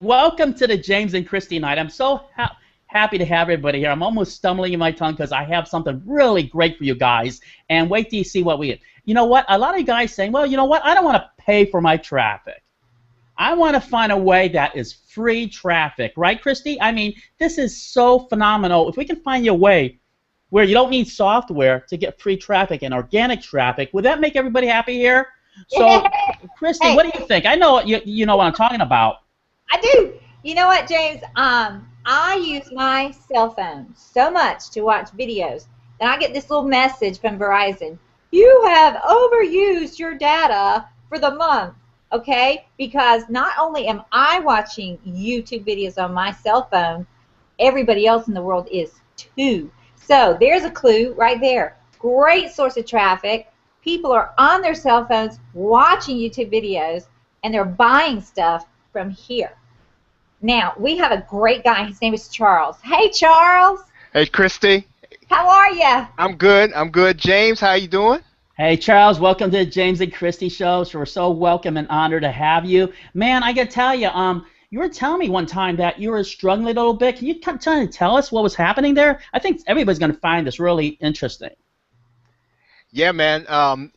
Welcome to the James and Kristie night. I'm so happy to have everybody here. I'm almost stumbling in my tongue because I have something really great for you guys. And wait till you see what we get. You know what? A lot of you guys saying, well, you know what? I don't want to pay for my traffic. I want to find a way that is free traffic. Right, Kristie? I mean, this is so phenomenal. If we can find you a way where you don't need software to get free traffic and organic traffic, would that make everybody happy here? So, Kristie, Hey, what do you think? I know you know what I'm talking about. I do. You know what, James? I use my cell phone so much to watch videos, and I get this little message from Verizon. You have overused your data for the month, okay? Because not only am I watching YouTube videos on my cell phone, everybody else in the world is too. So there's a clue right there. Great source of traffic. People are on their cell phones watching YouTube videos, and they're buying stuff from here. Now, we have a great guy. His name is Charles. Hey, Charles. Hey, Kristie. How are you? I'm good. I'm good. James, how you doing? Hey, Charles, welcome to the James and Kristie show. So we're so welcome and honored to have you. Man, I got to tell you, you were telling me one time that you were struggling a little bit. Can you kind of tell us what was happening there? I think everybody's going to find this really interesting. Yeah, man.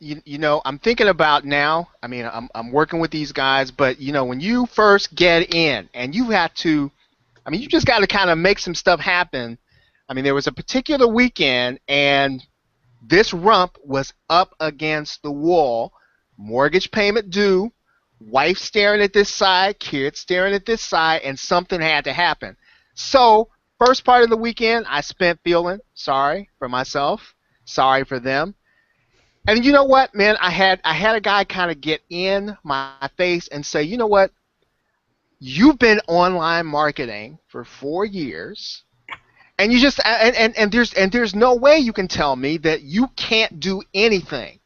You know, I'm thinking about now. I mean, I'm working with these guys, but you know, when you first get in and you have to, I mean, you just got to kind of make some stuff happen. I mean, there was a particular weekend, and this rump was up against the wall. Mortgage payment due, wife staring at this side, kids staring at this side, and something had to happen. So, first part of the weekend, I spent feeling sorry for myself, sorry for them. And you know what, man? I had a guy kind of get in my face and say, you know what? You've been online marketing for 4 years, and you just and there's no way you can tell me that you can't do anything.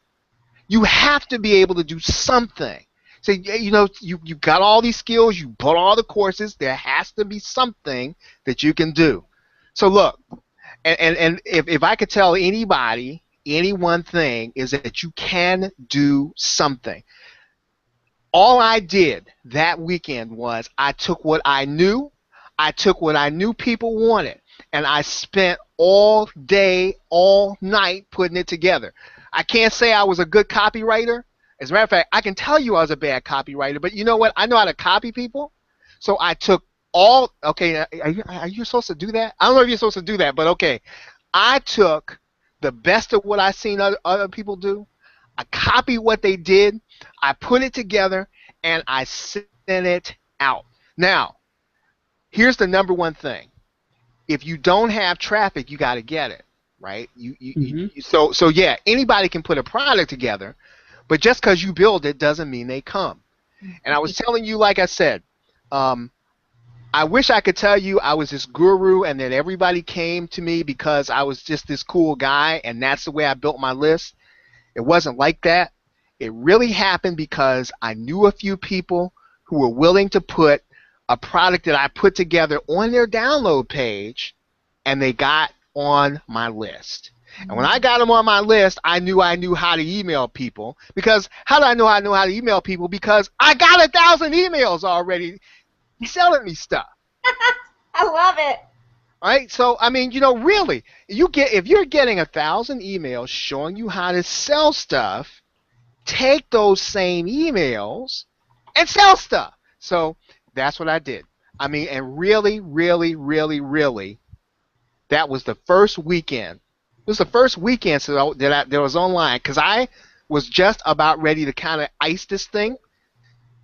You have to be able to do something. So you know you got all these skills, you bought all the courses. There has to be something that you can do. So look, and if I could tell anybody any one thing is that you can do something. All I did that weekend was I took what I knew people wanted, and I spent all day, all night putting it together. I can't say I was a good copywriter. As a matter of fact, I can tell you I was a bad copywriter, but you know what? I know how to copy people. So I took all, okay, are you supposed to do that? I don't know if you're supposed to do that, but okay. I took the best of what I seen other people do. I copied what they did. I put it together, and I sent it out. Now, here's the number one thing. If you don't have traffic, you got to get it, right? So yeah, anybody can put a product together, but just because you build it doesn't mean they come. And I was telling you, like I said, I wish I could tell you I was this guru and that everybody came to me because I was just this cool guy and that's the way I built my list. It wasn't like that. It really happened because I knew a few people who were willing to put a product that I put together on their download page, and they got on my list. And when I got them on my list, I knew how to email people. Because how do I know how to email people? Because I got 1,000 emails already selling me stuff. I love it. Right? So, I mean, you know, really, if you're getting 1,000 emails showing you how to sell stuff, take those same emails and sell stuff. So that's what I did. I mean, and really, really, really, really, that was the first weekend. It was the first weekend that was online because I was just about ready to kind of ice this thing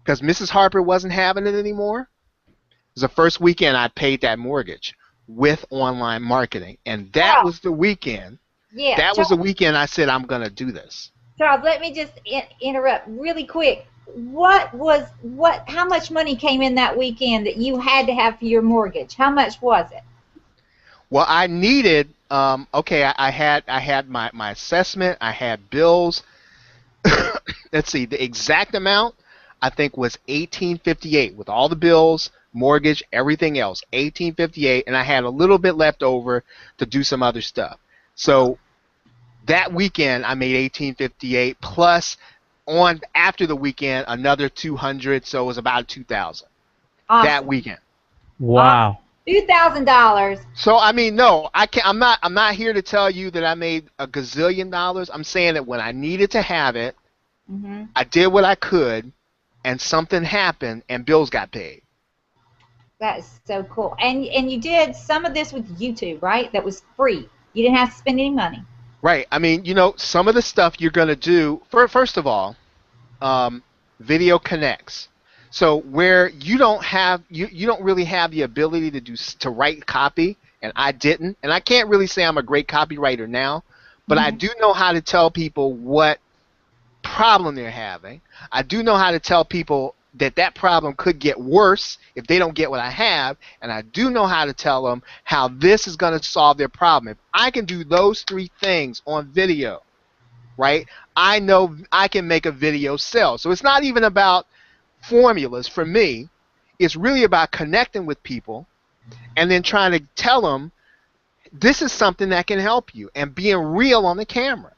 because Mrs. Harper wasn't having it anymore. It was the first weekend I paid that mortgage with online marketing, and that was the weekend. Yeah. That was the weekend I said I'm going to do this. Charles, let me just interrupt really quick. How much money came in that weekend that you had to have for your mortgage? How much was it? Well, I needed, okay, I had my assessment, I had bills. Let's see, the exact amount I think was $1,858 with all the bills, mortgage, everything else, $1,858, and I had a little bit left over to do some other stuff. So that weekend I made $1,858 plus on after the weekend another $200, so it was about $2,000. that Awesome. weekend. Awesome. Wow. $2,000. So I mean, no, I can't. I'm not here to tell you that I made a gazillion dollars. I'm saying that when I needed to have it, Mm-hmm. I did what I could, and something happened, and bills got paid. That is so cool. And you did some of this with YouTube, right? That was free. You didn't have to spend any money. Right. I mean, some of the stuff you're gonna do. First of all, um, video connects. So where you don't really have the ability to write copy, and I didn't, and I can't really say I'm a great copywriter now, but I Mm-hmm. do know how to tell people what problem they're having. I do know how to tell people that that problem could get worse if they don't get what I have, and I do know how to tell them how this is going to solve their problem. If I can do those three things on video, right, I know I can make a video sell. So it's not even about formulas for me. It's really about connecting with people and then trying to tell them this is something that can help you and being real on the camera.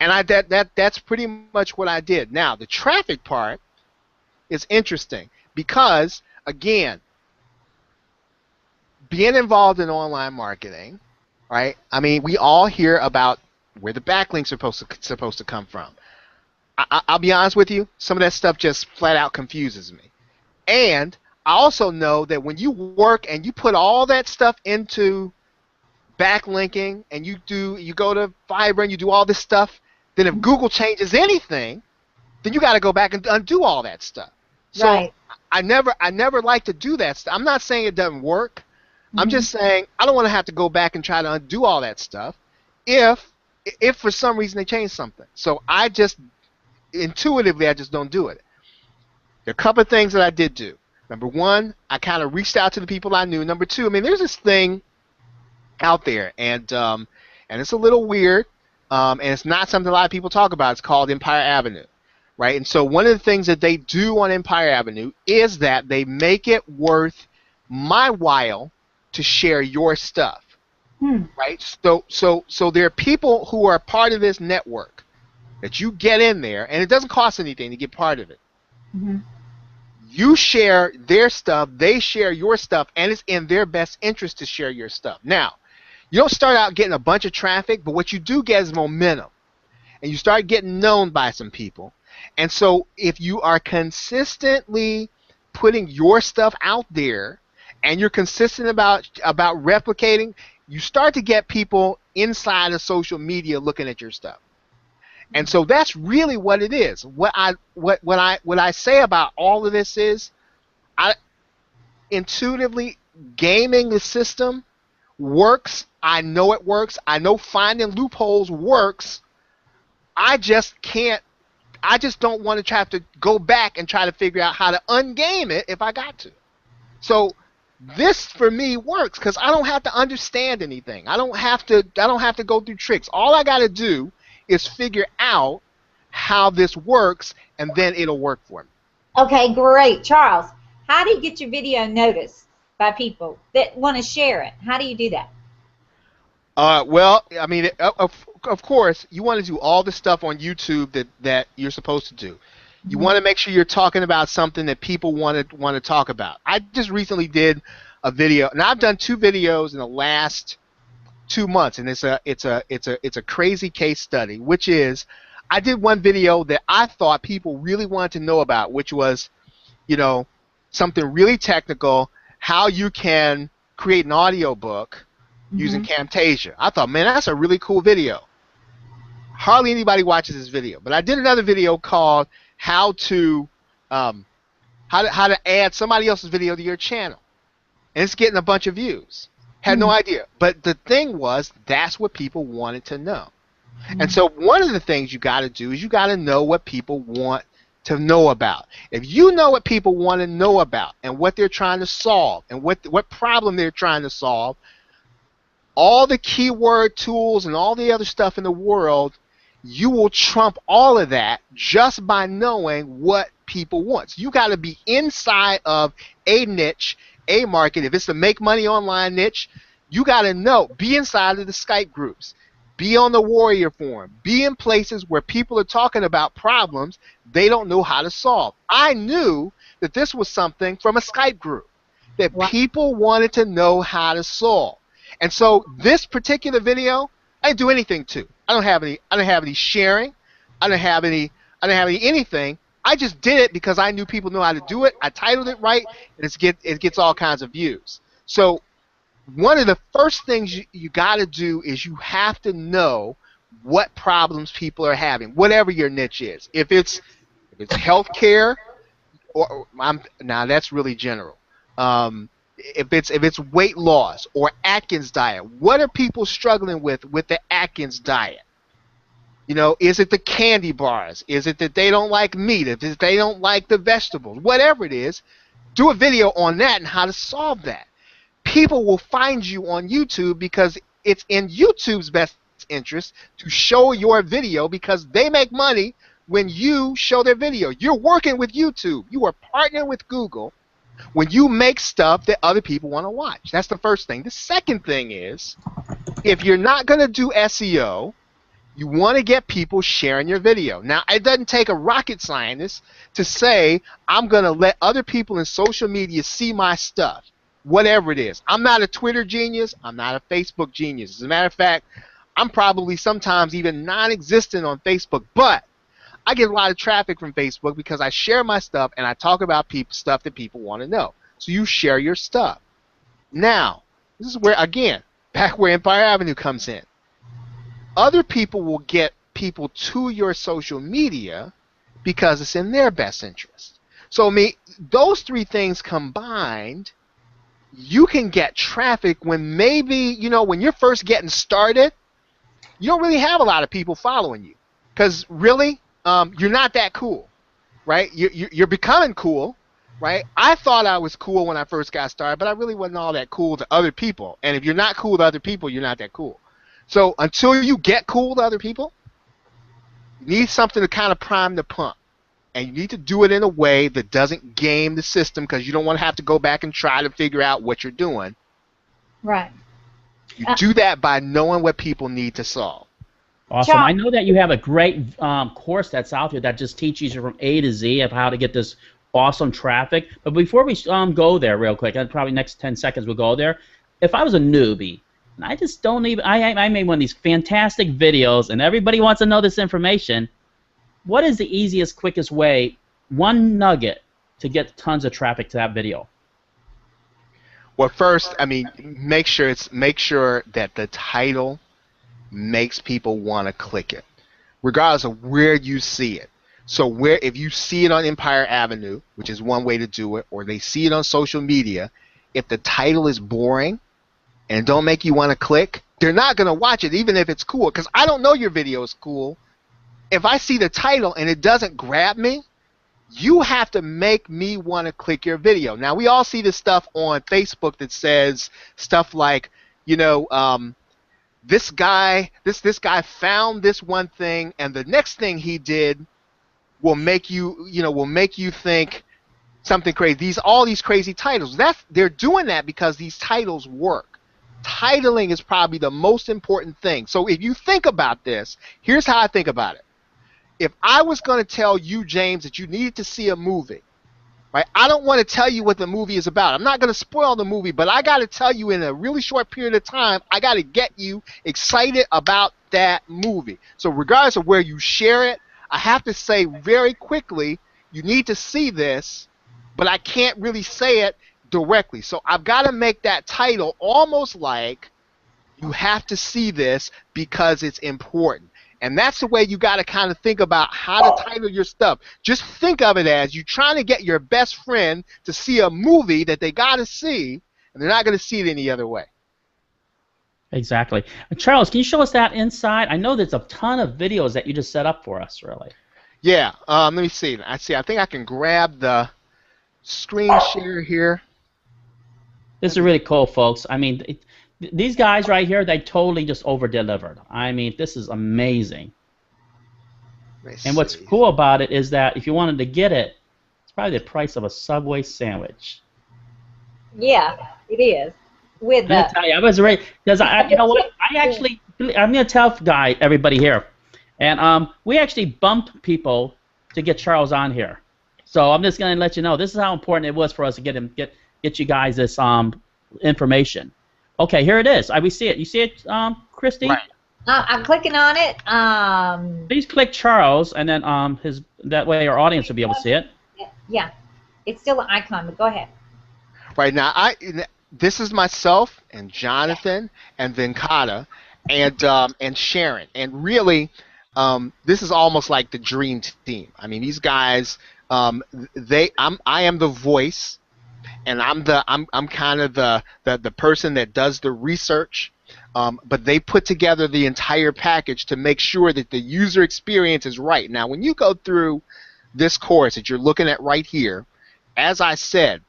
And that's pretty much what I did. Now, the traffic part is interesting because, again, being involved in online marketing, right? I mean, we all hear about where the backlinks are supposed to come from. I'll be honest with you, some of that stuff just flat out confuses me. And I also know that when you work and you put all that stuff into backlinking and you go to Fiverr and you do all this stuff, then if Google changes anything, then you got to go back and undo all that stuff. So Right. I never like to do that stuff. I'm not saying it doesn't work. I'm just saying I don't want to have to go back and try to undo all that stuff if for some reason they change something. So I just intuitively I just don't do it. There are a couple of things that I did do. Number one, I kind of reached out to the people I knew. Number two, I mean, there's this thing out there, and it's a little weird, and it's not something a lot of people talk about. It's called Empire Avenue, right? And so one of the things that they do on Empire Avenue is that they make it worth my while to share your stuff, Hmm. right? So there are people who are part of this network that you get in there, and it doesn't cost anything to get part of it. Mm-hmm. You share their stuff, they share your stuff, and it's in their best interest to share your stuff. Now, you don't start out getting a bunch of traffic, but what you do get is momentum. And you start getting known by some people. And so if you are consistently putting your stuff out there and you're consistent about replicating, you start to get people inside of social media looking at your stuff. And so that's really what it is. What I say about all of this is I intuitively gaming the system works. I know it works. I know finding loopholes works. I just don't want to have to go back and try to figure out how to ungame it if I got to. So this for me works because I don't have to understand anything. I don't have to go through tricks. All I got to do is figure out how this works, and then it'll work for me. Okay, great. Charles, how do you get your video noticed by people that want to share it? How do you do that? Well, I mean, of course, you want to do all the stuff on YouTube that you're supposed to do. You want to make sure you're talking about something that people want to talk about. I just recently did a video, and I've done 2 videos in the last 2 months, and it's a crazy case study, which is I did one video that I thought people really wanted to know about, which was, something really technical, how you can create an audiobook using Camtasia. I thought, man, that's a really cool video. Hardly anybody watches this video, but I did another video called how to add somebody else's video to your channel, and it's getting a bunch of views. Had no idea. But the thing was, that's what people wanted to know. And so one of the things you got to do is you got to know what people want to know about. If you know what people want to know about and what they're trying to solve and what problem they're trying to solve, all the keyword tools and all the other stuff in the world, you will trump all of that just by knowing what people want. So you got to be inside of a niche, a market. If it's the make money online niche, you got to know. Be inside of the Skype groups. Be on the Warrior Forum. Be in places where people are talking about problems they don't know how to solve. I knew that this was something from a Skype group that Wow. people wanted to know how to solve. And so this particular video, I didn't do anything to. I don't have any sharing. I don't have any anything. I just did it because I knew people knew how to do it. I titled it right, and it gets all kinds of views. So one of the first things you got to do is you have to know what problems people are having, whatever your niche is. If it's healthcare, now that's really general. If it's weight loss or Atkins diet, what are people struggling with the Atkins diet? You know, is it the candy bars? Is it that they don't like meat? Is it they don't like the vegetables? Whatever it is, do a video on that and how to solve that. People will find you on YouTube because it's in YouTube's best interest to show your video because they make money when you show their video. You're working with YouTube. You are partnering with Google when you make stuff that other people want to watch. That's the first thing. The second thing is, if you're not going to do SEO, you want to get people sharing your video. Now, it doesn't take a rocket scientist to say, I'm going to let other people in social media see my stuff, whatever it is. I'm not a Twitter genius. I'm not a Facebook genius. As a matter of fact, I'm probably sometimes even non-existent on Facebook, but I get a lot of traffic from Facebook because I share my stuff and I talk about stuff that people want to know. So you share your stuff. Now, this is where, again, back where Empire Avenue comes in. Other people will get people to your social media because it's in their best interest. So, those three things combined, you can get traffic when maybe, when you're first getting started, you don't really have a lot of people following you. Because really, you're not that cool, right? You're becoming cool, right? I thought I was cool when I first got started, but I really wasn't all that cool to other people. And if you're not cool to other people, you're not that cool. So until you get cool to other people, you need something to kind of prime the pump. And you need to do it in a way that doesn't game the system because you don't want to have to go back and try to figure out what you're doing. Right. You do that by knowing what people need to solve. Awesome. I know that you have a great course that's out there that just teaches you from A to Z of how to get this awesome traffic. But before we go there real quick, and probably next 10 seconds we'll go there, if I was a newbie, and I just don't even, I made one of these fantastic videos and everybody wants to know this information, what is the easiest, quickest way, one nugget, to get tons of traffic to that video? Well, first, make sure that the title makes people want to click it, regardless of where you see it. So if you see it on Empire Avenue, which is one way to do it, or they see it on social media, if the title is boring and don't make you want to click, they're not going to watch it even if it's cool, because I don't know your video is cool. If I see the title and it doesn't grab me, you have to make me want to click your video. Now, we all see this stuff on Facebook that says stuff like, this guy found this one thing, and the next thing he did will make you think something crazy. All these crazy titles. They're doing that because these titles work. Titling is probably the most important thing. So if you think about this, here's how I think about it. If I was going to tell you, James, that you needed to see a movie, right? I don't want to tell you what the movie is about. I'm not going to spoil the movie, but I got to tell you in a really short period of time, I got to get you excited about that movie. So regardless of where you share it, I have to say very quickly, you need to see this, but I can't really say it directly. So I've got to make that title almost like you have to see this because it's important. And that's the way you got to kind of think about how to title your stuff. Just think of it as you're trying to get your best friend to see a movie that they got to see, and they're not going to see it any other way. Exactly. Charles, can you show us that inside? I know there's a ton of videos that you just set up for us, really. Yeah. Let me see. I think I can grab the screen share here. This is really cool, folks. These guys right here, they totally just over-delivered. This is amazing. And what's cool about it is that if you wanted to get it, it's probably the price of a Subway sandwich. Yeah, it is. I'm gonna tell you, I was ready because you know what? I'm gonna tell everybody here, and we actually bumped people to get Charles on here. So I'm just going to let you know this is how important it was for us to get you guys this information. Okay, here it is. We see it. You see it, Kristie? Right. I'm clicking on it. Please click Charles, and then that way our audience will be able to see it. Yeah, it's still an icon, but go ahead. Right now, this is myself and Jonathan and Venkata and Sharon, and really, this is almost like the dream team. I mean, these guys, I am the voice, and I'm kind of the person that does the research. But they put together the entire package to make sure that the user experience is right. Now, when you go through this course that you're looking at right here, as I said,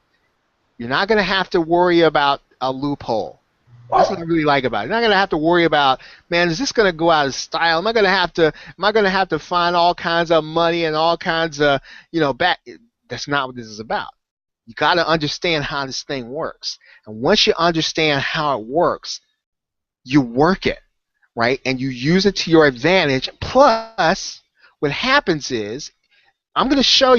you're not going to have to worry about a loophole. That's what I really like about it. You're not going to have to worry about, man, is this going to go out of style? Am I going to have to find all kinds of money and all kinds of, back? That's not what this is about. You got to understand how this thing works. And once you understand how it works, you work it, right? And you use it to your advantage. Plus, what happens is, you're going to show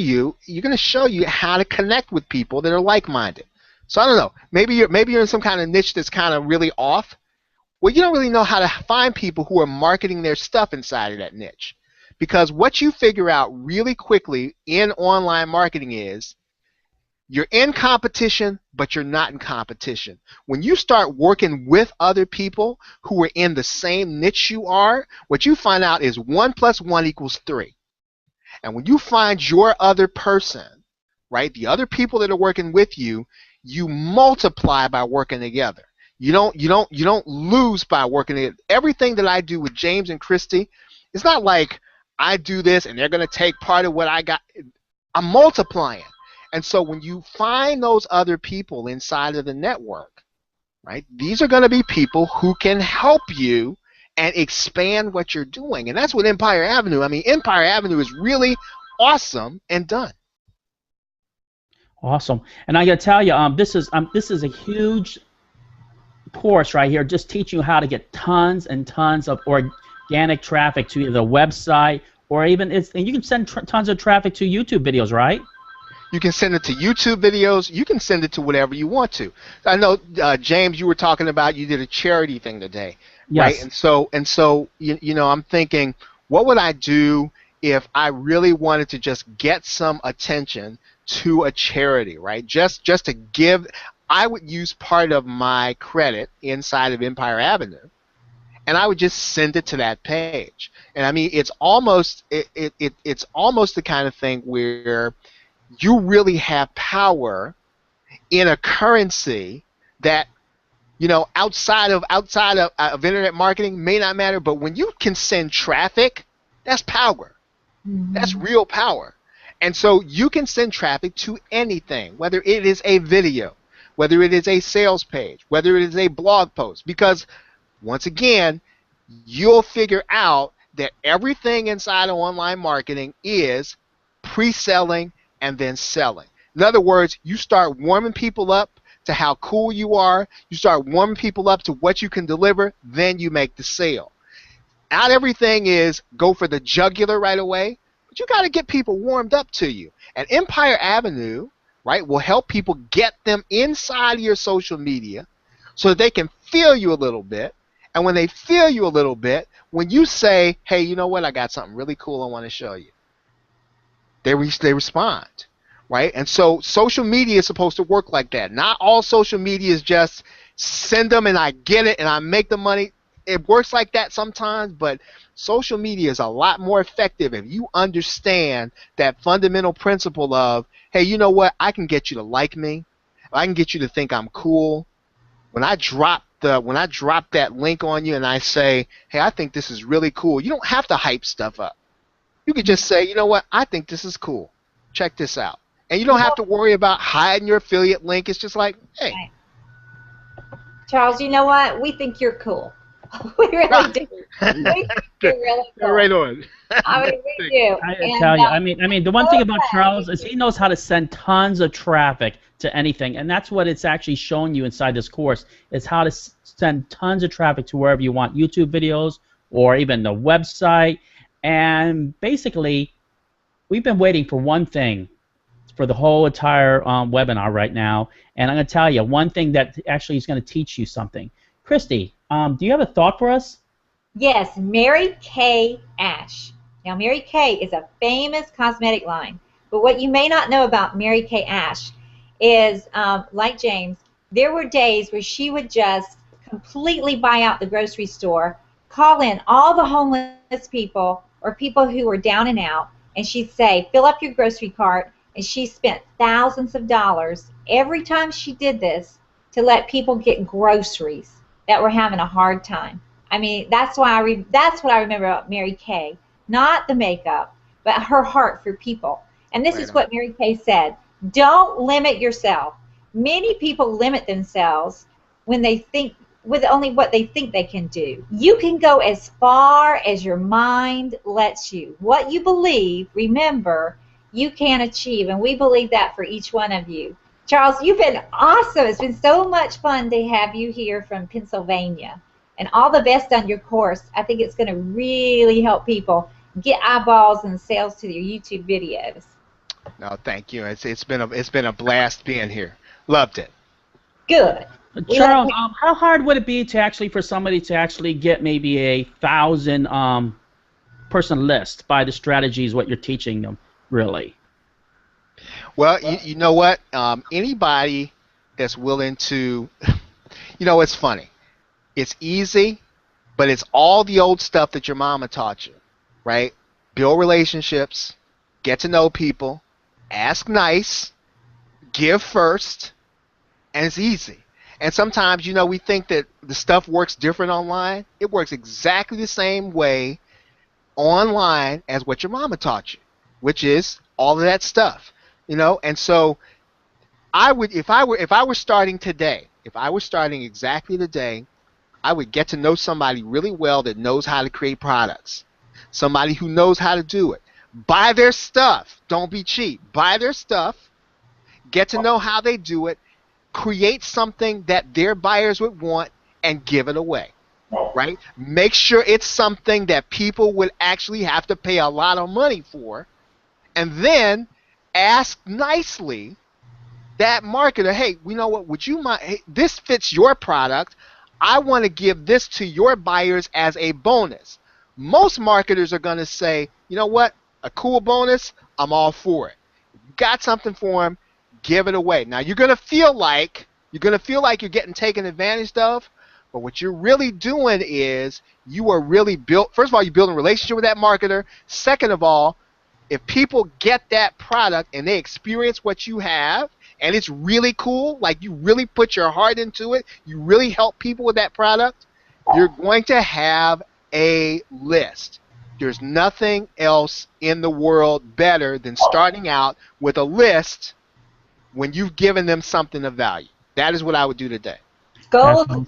you how to connect with people that are like-minded. So I don't know, maybe you're in some kind of niche that's kind of really off. Well, you don't really know how to find people who are marketing their stuff inside of that niche. Because what you figure out really quickly in online marketing is, you're in competition, but you're not in competition. When you start working with other people who are in the same niche you are, what you find out is 1 + 1 = 3. And when you find your other person, right, the other people that are working with you, you multiply by working together. You don't lose by working together. Everything that I do with James and Kristie, it's not like I do this and they're going to take part of what I got. I'm multiplying. And so when you find those other people inside of the network, right, these are going to be people who can help you and expand what you're doing. And that's what Empire Avenue, Empire Avenue is really awesome and done. Awesome. And I got to tell you, this is a huge course right here, just teaching you how to get tons and tons of organic traffic to the website, or even and you can send tons of traffic to YouTube videos, right? You can send it to YouTube videos. You can send it to whatever you want to. I know, James, you were talking about you did a charity thing today, yes. Right? And so I'm thinking, what would I do if I really wanted to just get some attention to a charity, right? Just to give, I would use part of my credit inside of Empire Avenue, and I would just send it to that page. And it's almost it's almost the kind of thing where you really have power in a currency that outside of internet marketing may not matter, but when you can send traffic, that's power. Mm-hmm. That's real power. And so you can send traffic to anything, whether it is a video, whether it is a sales page, whether it is a blog post, because once again, you'll figure out that everything inside of online marketing is pre-selling and then selling. In other words, you start warming people up to how cool you are, you start warming people up to what you can deliver, then you make the sale. Not everything is go for the jugular right away, but you got to get people warmed up to you. And Empire Avenue, right, will help people get them inside of your social media so that they can feel you a little bit. And when they feel you a little bit, when you say, hey, you know what, I got something really cool I want to show you, they respond, right? And so social media is supposed to work like that. Not all social media is just send them and I get it and I make the money. It works like that sometimes, but social media is a lot more effective if you understand that fundamental principle of, hey, you know what, I can get you to like me, I can get you to think I'm cool. When I drop that link on you and I say, hey, I think this is really cool, you don't have to hype stuff up. You could just say, you know what, I think this is cool. Check this out. And you don't have to worry about hiding your affiliate link. It's just like, hey. Charles, you know what? We think you're cool. We really do. We think you're really cool. Right on. We do. I tell you, the one thing about Charles is he knows how to send tons of traffic to anything, and that's what it's actually showing you inside this course, is how to send tons of traffic to wherever you want, YouTube videos or even the website. And basically, we've been waiting for one thing for the whole entire webinar right now. And I'm going to tell you one thing that actually is going to teach you something. Kristie, do you have a thought for us? Yes, Mary Kay Ash. Now, Mary Kay is a famous cosmetic line. But what you may not know about Mary Kay Ash is, like James, there were days where she would just completely buy out the grocery store, call in all the homeless people or people who were down and out, and she'd say, fill up your grocery cart, and she spent thousands of dollars every time she did this to let people get groceries that were having a hard time. I mean, that's what I remember about Mary Kay, not the makeup, but her heart for people. And this is what Mary Kay said: don't limit yourself. Many people limit themselves when they think with only what they think they can do. You can go as far as your mind lets you. What you believe, remember, you can achieve, and we believe that for each one of you. Charles, you've been awesome. It's been so much fun to have you here from Pennsylvania. And all the best on your course. I think it's going to really help people get eyeballs and sales to their YouTube videos. No, thank you. It's been a blast being here. Loved it. Good. Charles, how hard would it be to actually for somebody to actually get maybe a 1,000 person list by the strategies what you're teaching them, really? Well, you know what? Anybody that's willing to, it's funny. It's easy, but it's all the old stuff that your mama taught you, right? Build relationships, get to know people, ask nice, give first, and it's easy. And sometimes, we think that the stuff works different online. It works exactly the same way online as what your mama taught you, which is all of that stuff, And so I would, if I were starting today, if I were starting exactly today, I would get to know somebody really well that knows how to create products, somebody who knows how to do it. Buy their stuff. Don't be cheap. Buy their stuff. Get to know how they do it. Create something that their buyers would want and give it away, right? Make sure it's something that people would actually have to pay a lot of money for, and then ask nicely that marketer, hey, you know what, would you mind, hey, this fits your product. I want to give this to your buyers as a bonus. Most marketers are going to say, you know what, a cool bonus, I'm all for it. You got something for them, give it away. Now you're going to feel like you're getting taken advantage of, but what you're really doing is you are really first of all, you're building a relationship with that marketer. Second of all, if people get that product and they experience what you have, and it's really cool, like you really put your heart into it, you really help people with that product, you're going to have a list. There's nothing else in the world better than starting out with a list when you've given them something of value. That is what I would do today. Golden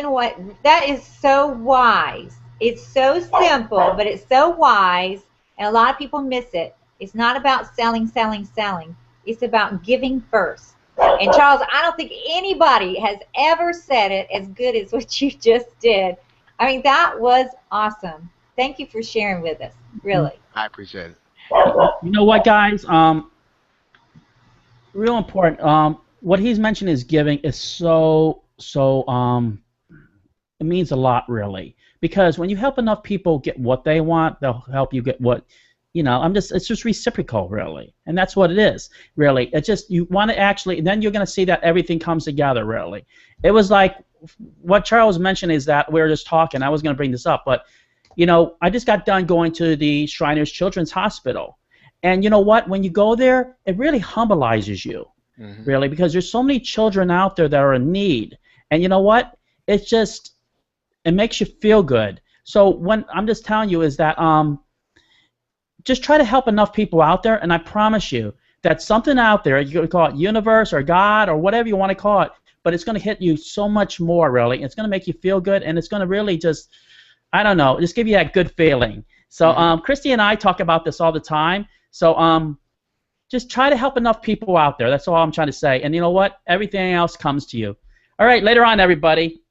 what? That is so wise. It's so simple, but it's so wise, and a lot of people miss it. It's not about selling. It's about giving first. And Charles, I don't think anybody has ever said it as good as what you just did. I mean, that was awesome. Thank you for sharing with us, really. I appreciate it. You know what, guys? Real important. What he's mentioned is giving is so it means a lot, really, because when you help enough people get what they want, they'll help you get what, it's just reciprocal, really, and that's what it is, really. It's just you want to actually, and then you're going to see that everything comes together, really. It was like what Charles mentioned is that we were just talking. I was going to bring this up, but I just got done going to the Shriners Children's Hospital, and you know what? When you go there, it really humbleizes you. Mm-hmm. Really, because there's so many children out there that are in need, and you know what? It makes you feel good. So when I'm just telling you is that just try to help enough people out there, and I promise you that something out there, you could call it universe or God or whatever you want to call it, but it's going to hit you so much more, really. It's going to make you feel good, and it's going to really just, I don't know, just give you that good feeling. So Kristie and I talk about this all the time. So just try to help enough people out there. That's all I'm trying to say. And you know what? Everything else comes to you. All right, later on, everybody.